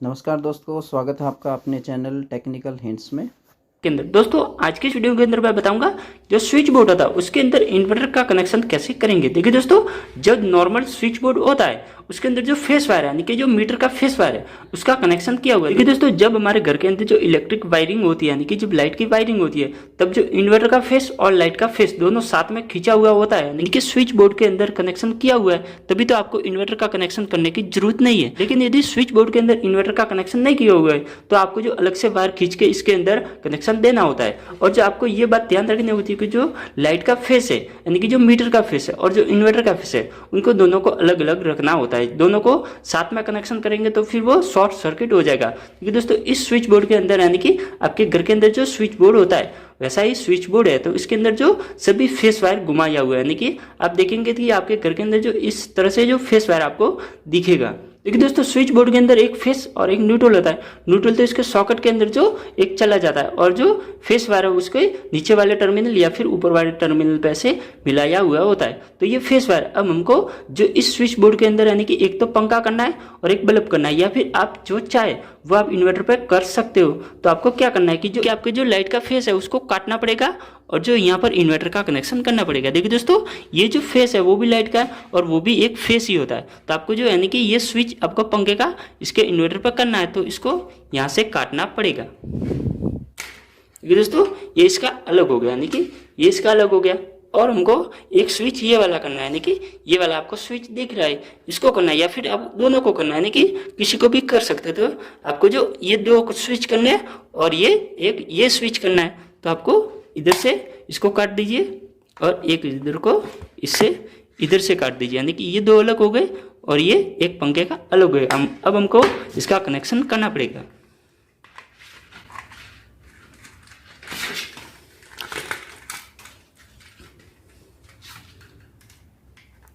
नमस्कार दोस्तों, स्वागत है आपका अपने चैनल टेक्निकल हिंट्स में। के अंदर दोस्तों आज के इस वीडियो के अंदर मैं बताऊंगा जो स्विच बोर्ड होता है उसके अंदर इन्वर्टर का कनेक्शन कैसे करेंगे। देखिए दोस्तों, जब नॉर्मल स्विच बोर्ड होता है उसके अंदर जो फेस वायर है यानी कि जो मीटर का फेस वायर है उसका कनेक्शन किया हुआ है। देखिए दोस्तों, जब हमारे घर के अंदर जो इलेक्ट्रिक वायरिंग होती है यानी कि जब लाइट की वायरिंग होती है तब जो इन्वर्टर का फेस और लाइट का फेस दोनों साथ में खींचा हुआ होता है यानी कि स्विच बोर्ड के अंदर कनेक्शन किया हुआ है, तभी तो आपको इन्वर्टर का कनेक्शन करने की जरूरत नहीं है। लेकिन यदि स्विच बोर्ड के अंदर इन्वर्टर का कनेक्शन नहीं किया हुआ है तो आपको जो अलग से वायर खींच के इसके अंदर कनेक्शन देना होता है। और जो आपको ये बात ध्यान रखनी होती है कि जो लाइट का फेस है यानी कि जो मीटर का फेस है और जो इन्वर्टर का फेस है उनको दोनों को अलग अलग रखना होता है। दोनों को साथ में कनेक्शन करेंगे तो फिर वो शॉर्ट सर्किट हो जाएगा। क्योंकि दोस्तों इस स्विच बोर्ड के अंदर यानी कि आपके घर के अंदर जो स्विच बोर्ड होता है वैसा ही स्विच बोर्ड है, तो इसके अंदर जो सभी फेस वायर घुमाया हुआ है यानी कि आप देखेंगे कि आपके घर के अंदर जो इस तरह से जो फेस वायर आपको दिखेगा। देखिए दोस्तों, स्विच बोर्ड के अंदर एक फेस और एक न्यूट्रल होता है। न्यूट्रल तो इसके सॉकेट के अंदर जो एक चला जाता है और जो फेस वायर है उसके नीचे वाले टर्मिनल या फिर ऊपर वाले टर्मिनल पे से मिलाया हुआ होता है। तो ये फेस वायर अब हमको जो इस स्विच बोर्ड के अंदर यानी कि एक तो पंखा करना है और एक बल्ब करना है, या फिर आप जो चाहे वो आप इन्वर्टर पे कर सकते हो। तो आपको क्या करना है कि जो आपके जो लाइट का फेस है उसको काटना पड़ेगा और जो यहाँ पर इन्वर्टर का कनेक्शन करना पड़ेगा। देखिए दोस्तों, ये जो फेस है वो भी लाइट का है और वो भी एक फेस ही होता है। तो आपको जो यानी कि ये स्विच आपको पंखे का इसके इन्वर्टर पर करना है तो इसको यहाँ से काटना पड़ेगा। देखिए दोस्तों, ये इसका अलग हो गया यानी कि ये इसका अलग हो गया। और हमको एक स्विच ये वाला करना है यानी कि ये वाला आपको स्विच दिख रहा है इसको करना है, या फिर आप दोनों को करना है यानी कि किसी को भी कर सकते हो। तो आपको जो ये दो स्विच करने हैं और ये स्विच करना है, तो आपको इधर से इसको काट दीजिए और एक इधर को इससे इधर से काट दीजिए यानी कि ये दो अलग हो गए और ये एक पंखे का अलग हो गया। अब हमको इसका कनेक्शन करना पड़ेगा।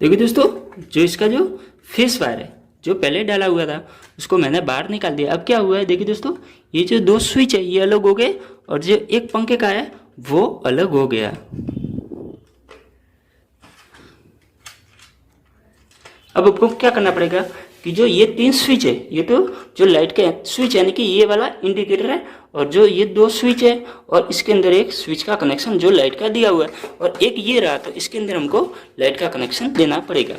देखिए दोस्तों, जो इसका जो फेस वायर है जो पहले डाला हुआ था उसको मैंने बाहर निकाल दिया। अब क्या हुआ है, देखिए दोस्तों, ये जो दो स्विच है ये अलग हो गए और जो एक पंखे का है वो अलग हो गया। अब आपको क्या करना पड़ेगा कि जो ये तीन स्विच है, ये तो जो लाइट का स्विच यानी कि ये वाला इंडिकेटर है और जो ये दो स्विच है और इसके अंदर एक स्विच का कनेक्शन जो लाइट का दिया हुआ है और एक ये रहा, तो इसके अंदर हमको लाइट का कनेक्शन देना पड़ेगा।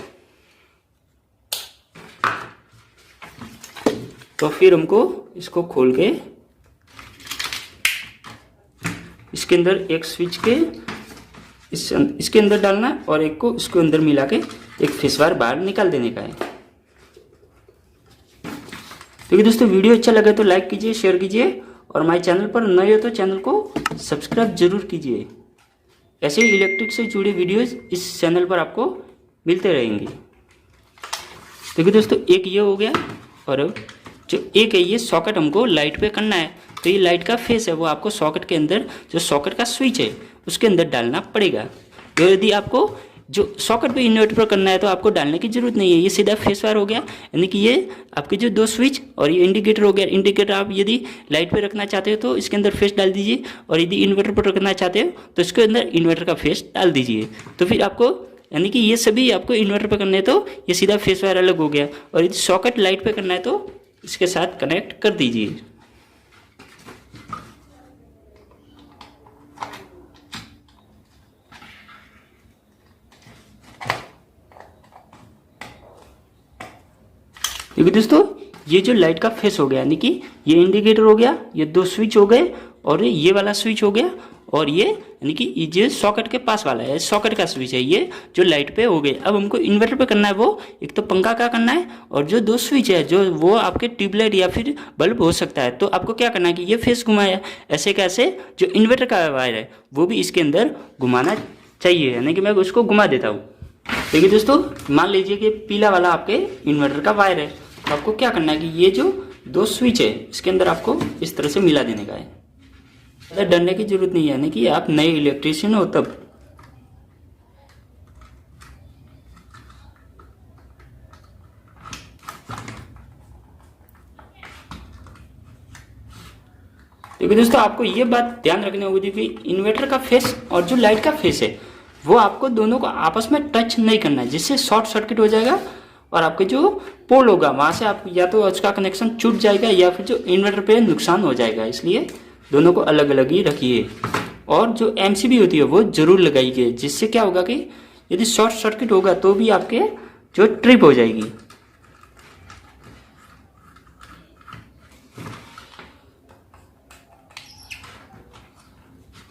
तो फिर हमको इसको खोल के इसके अंदर एक स्विच के इसके अंदर डालना है और एक को इसके अंदर मिला के एक फेस वायर बाहर निकाल देने का है। तो दोस्तों, वीडियो अच्छा लगे तो लाइक कीजिए, शेयर कीजिए और हमारे चैनल पर नए हो तो चैनल को सब्सक्राइब जरूर कीजिए। ऐसे ही इलेक्ट्रिक से जुड़े वीडियोस इस चैनल पर आपको मिलते रहेंगे। देखिए दोस्तों, एक ये हो गया और अब जो एक है ये सॉकेट हमको लाइट पे करना है। तो ये लाइट का फेस है वो आपको सॉकेट के अंदर जो सॉकेट का स्विच है उसके अंदर डालना पड़ेगा। तो यदि आपको जो सॉकेट पे इन्वर्टर पर करना है तो आपको डालने की जरूरत नहीं है, ये सीधा फेस वायर हो गया यानी कि ये आपके जो दो स्विच और ये इंडिकेटर हो गया। इंडिकेटर आप यदि लाइट पे रखना चाहते हो तो इसके अंदर फेस डाल दीजिए और यदि इन्वर्टर पर रखना चाहते हो तो इसके अंदर इन्वर्टर का फेस डाल दीजिए। तो फिर आपको यानी कि ये सभी आपको इन्वर्टर पर करना है तो ये सीधा फेस वायर अलग हो गया और यदि सॉकेट लाइट पे करना है तो इसके साथ कनेक्ट कर दीजिए। देखिए दोस्तों, ये जो लाइट का फेस हो गया यानी कि ये इंडिकेटर हो गया, ये दो स्विच हो गए और ये वाला स्विच हो गया और ये यानी कि ये जो सॉकेट के पास वाला है सॉकेट का स्विच है ये जो लाइट पे हो गए। अब हमको इन्वर्टर पे करना है वो एक तो पंखा का करना है और जो दो स्विच है जो वो आपके ट्यूबलाइट या फिर बल्ब हो सकता है। तो आपको क्या करना है कि ये फेस घुमाया ऐसे कैसे जो इन्वर्टर का वायर है वो भी इसके अंदर घुमाना चाहिए यानी कि मैं उसको घुमा देता हूँ। देखिए दोस्तों, मान लीजिए कि पीला वाला आपके इन्वर्टर का वायर है, तो आपको क्या करना है कि ये जो दो स्विच है इसके अंदर आपको इस तरह से मिला देने का है। ज़्यादा डरने की जरूरत नहीं है यानी कि आप नए इलेक्ट्रीशियन हो तब। देखिए दोस्तों, आपको ये बात ध्यान रखनी होगी कि इन्वर्टर का फेस और जो लाइट का फेस है वो आपको दोनों को आपस में टच नहीं करना है, जिससे शॉर्ट सर्किट हो जाएगा और आपके जो पोल होगा वहां से आप या तो उसका कनेक्शन छूट जाएगा या फिर जो इन्वर्टर पे नुकसान हो जाएगा, इसलिए दोनों को अलग अलग ही रखिए। और जो एमसीबी होती है वो जरूर लगाइए, जिससे क्या होगा कि यदि शॉर्ट सर्किट होगा तो भी आपके जो ट्रिप हो जाएगी।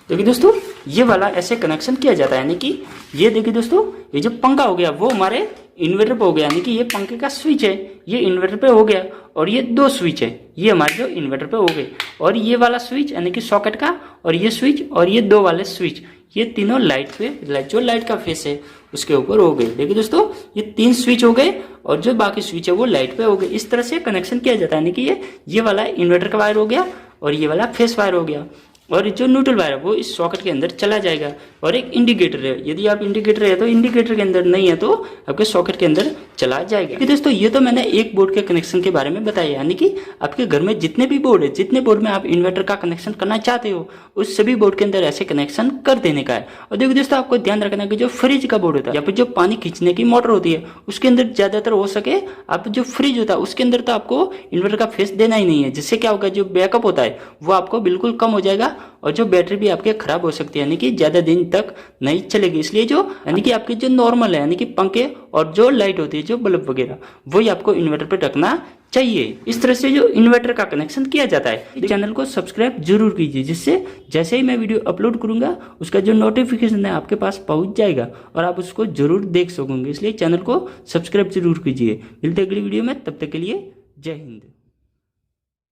देखिए दोस्तों, ये वाला ऐसे कनेक्शन किया जाता है, यानी कि ये देखिए दोस्तों, ये जो पंखा हो गया वो हमारे इन्वर्टर पे हो गया, यानी कि ये पंखे का स्विच है, ये इन्वर्टर पे हो गया, और ये दो स्विच है, ये हमारे जो इन्वर्टर पे हो गए, और ये वाला स्विच यानी कि सॉकेट का, और ये स्विच और ये दो वाले स्विच, ये तीनों लाइट पे, जो लाइट का फेस है उसके ऊपर हो गए। देखिए दोस्तों, ये 3 स्विच हो गए और जो बाकी स्विच है वो लाइट पे हो गए। इस तरह से कनेक्शन किया जाता है, यानी कि ये वाला इन्वर्टर का वायर हो गया और ये वाला फेस वायर हो गया, और जो न्यूट्रल वायर है वो इस सॉकेट के अंदर चला जाएगा। और एक इंडिकेटर है, यदि आप इंडिकेटर है तो इंडिकेटर के अंदर नहीं है तो आपके सॉकेट के अंदर चला जाएगा। कि दोस्तों, ये तो मैंने एक बोर्ड के कनेक्शन के बारे में बताया, यानी कि आपके घर में जितने भी बोर्ड है, जितने बोर्ड में आप इन्वर्टर का कनेक्शन करना चाहते हो उस सभी बोर्ड के अंदर ऐसे कनेक्शन कर देने का है। और देखो दोस्तों, आपको ध्यान रखना कि जो फ्रिज का बोर्ड होता है या फिर जो पानी खींचने की मोटर होती है उसके अंदर ज्यादातर हो सके आप जो फ्रिज होता है उसके अंदर तो आपको इन्वर्टर का फेस देना ही नहीं है, जिससे क्या होगा, जो बैकअप होता है वो आपको बिल्कुल कम हो जाएगा और जो बैटरी भी आपके खराब हो सकती है, यानी कि ज्यादा दिन तक नहीं चलेगी। इसलिए जो यानी कि आपके जो नॉर्मल है, यानी कि पंखे और जो लाइट होती है, जो बल्ब वगैरह, वही आपको इन्वर्टर पे रखना चाहिए। इस तरह से जो इन्वर्टर का कनेक्शन किया जाता है। चैनल को सब्सक्राइब जरूर कीजिए, जिससे जैसे ही मैं वीडियो अपलोड करूंगा उसका जो नोटिफिकेशन है आपके पास पहुंच जाएगा और आप उसको जरूर देख सकोगे। इसलिए चैनल को सब्सक्राइब जरूर कीजिए। मिलते अगली वीडियो में, तब तक के लिए जय हिंद।